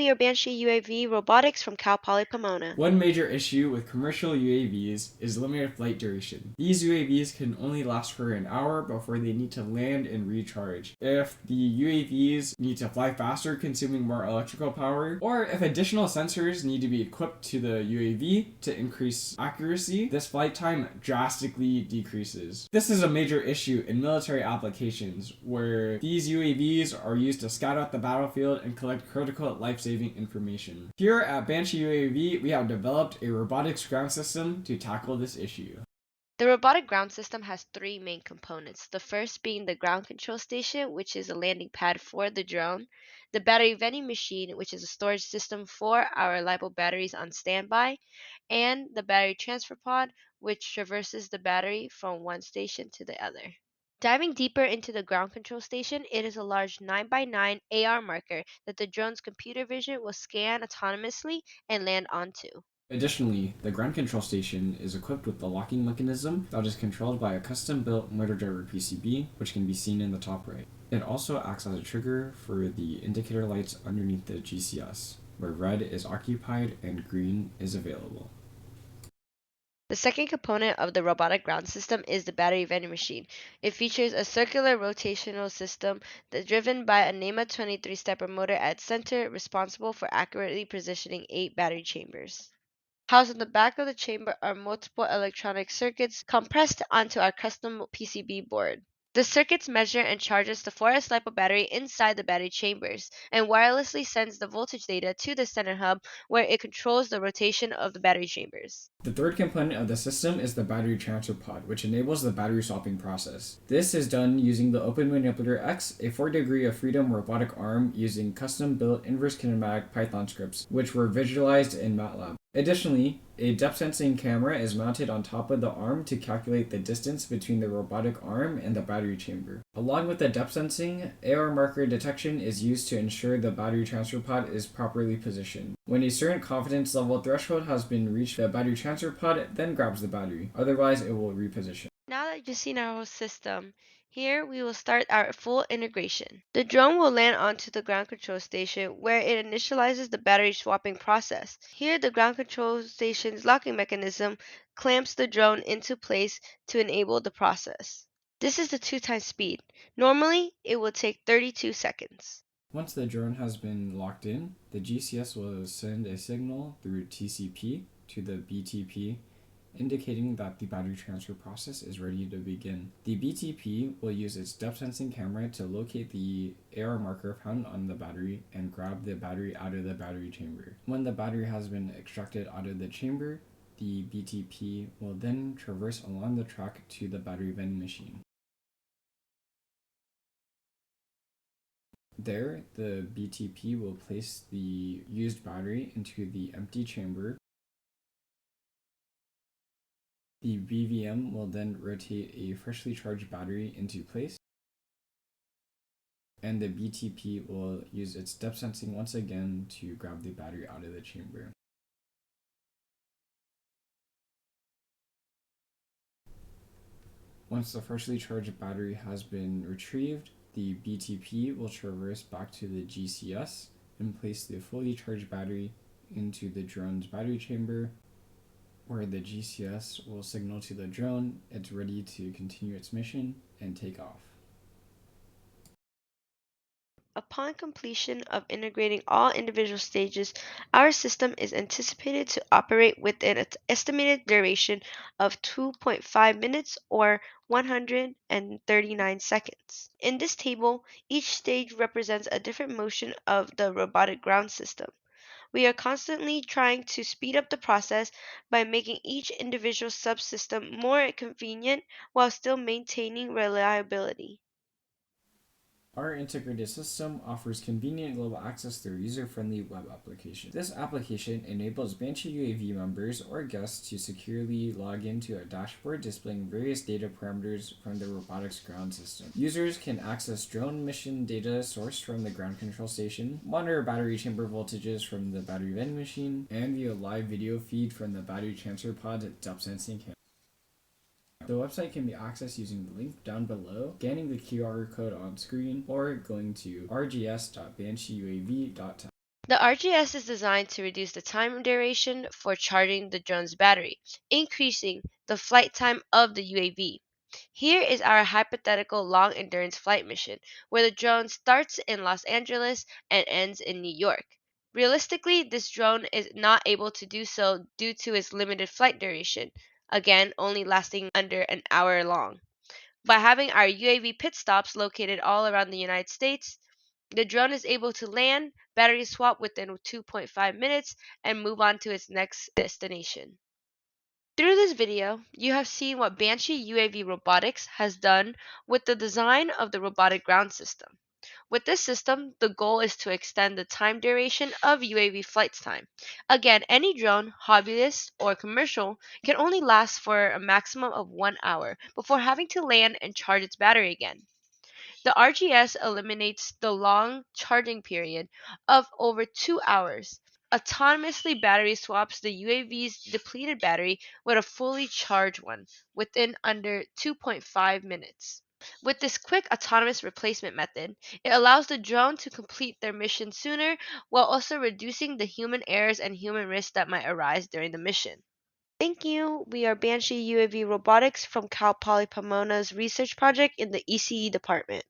we are BANSHEE UAV Robotics from Cal Poly Pomona. One major issue with commercial UAVs is limited flight duration. These UAVs can only last for an hour before they need to land and recharge. If the UAVs need to fly faster, consuming more electrical power, or if additional sensors need to be equipped to the UAV to increase accuracy, this flight time drastically decreases. This is a major issue in military applications where these UAVs are used to scout out the battlefield and collect critical life-saving information. Here at BANSHEE UAV, we have developed a robotics ground system to tackle this issue. The robotic ground system has three main components. The first being the ground control station, which is a landing pad for the drone, the battery vending machine, which is a storage system for our LiPo batteries on standby, and the battery transfer pod, which traverses the battery from one station to the other. Diving deeper into the ground control station, it is a large 9x9 AR marker that the drone's computer vision will scan autonomously and land onto. Additionally, the ground control station is equipped with the locking mechanism that is controlled by a custom-built motor driver PCB, which can be seen in the top right. It also acts as a trigger for the indicator lights underneath the GCS, where red is occupied and green is available. The second component of the robotic ground system is the battery vending machine. It features a circular rotational system that's driven by a NEMA 23-stepper motor at center, responsible for accurately positioning 8 battery chambers. Housed in the back of the chamber are multiple electronic circuits compressed onto our custom PCB board. The circuits measure and charges the 4S LiPo battery inside the battery chambers and wirelessly sends the voltage data to the center hub where it controls the rotation of the battery chambers. The third component of the system is the battery transfer pod, which enables the battery swapping process. This is done using the Open Manipulator X, a 4-degree of freedom robotic arm using custom-built inverse kinematic Python scripts, which were visualized in MATLAB. Additionally, a depth sensing camera is mounted on top of the arm to calculate the distance between the robotic arm and the battery chamber. Along with the depth sensing, AR marker detection is used to ensure the battery transfer pod is properly positioned. When a certain confidence level threshold has been reached, the battery transfer pod then grabs the battery, otherwise it will reposition. Now that you've seen our whole system, here we will start our full integration. The drone will land onto the ground control station where it initializes the battery swapping process. Here the ground control station's locking mechanism clamps the drone into place to enable the process. This is the 2x speed. Normally, it will take 32 seconds. Once the drone has been locked in, the GCS will send a signal through TCP to the BTP, indicating that the battery transfer process is ready to begin. The BTP will use its depth sensing camera to locate the AR marker found on the battery and grab the battery out of the battery chamber. When the battery has been extracted out of the chamber, the BTP will then traverse along the track to the battery vending machine. There, the BTP will place the used battery into the empty chamber. The BVM will then rotate a freshly charged battery into place, and the BTP will use its depth sensing once again to grab the battery out of the chamber. Once the freshly charged battery has been retrieved, the BTP will traverse back to the GCS and place the fully charged battery into the drone's battery chamber, where the GCS will signal to the drone it's ready to continue its mission and take off. Upon completion of integrating all individual stages, our system is anticipated to operate within its estimated duration of 2.5 minutes or 139 seconds. In this table, each stage represents a different motion of the robotic ground system. We are constantly trying to speed up the process by making each individual subsystem more convenient while still maintaining reliability. Our integrated system offers convenient global access through user-friendly web application. This application enables BANSHEE UAV members or guests to securely log into a dashboard displaying various data parameters from the robotics ground system. Users can access drone mission data sourced from the ground control station, monitor battery chamber voltages from the battery vending machine, and view a live video feed from the battery transfer pod depth sensing camera. The website can be accessed using the link down below, scanning the QR code on screen, or going to rgs.bansheeuav.tech. The RGS is designed to reduce the time duration for charging the drone's battery, increasing the flight time of the UAV. Here is our hypothetical long endurance flight mission, where the drone starts in Los Angeles and ends in New York. Realistically, this drone is not able to do so due to its limited flight duration, again, only lasting under an hour long. By having our UAV pit stops located all around the United States, the drone is able to land, battery swap within 2.5 minutes, and move on to its next destination. Through this video, you have seen what Banshee UAV Robotics has done with the design of the robotic ground system. With this system, the goal is to extend the time duration of UAV flight time. Again, any drone, hobbyist or commercial, can only last for a maximum of 1 hour before having to land and charge its battery again. The RGS eliminates the long charging period of over 2 hours. Autonomously battery swaps the UAV's depleted battery with a fully charged one within under 2.5 minutes. With this quick autonomous replacement method, it allows the drone to complete their mission sooner while also reducing the human errors and human risks that might arise during the mission. Thank you. We are Banshee UAV Robotics from Cal Poly Pomona's research project in the ECE department.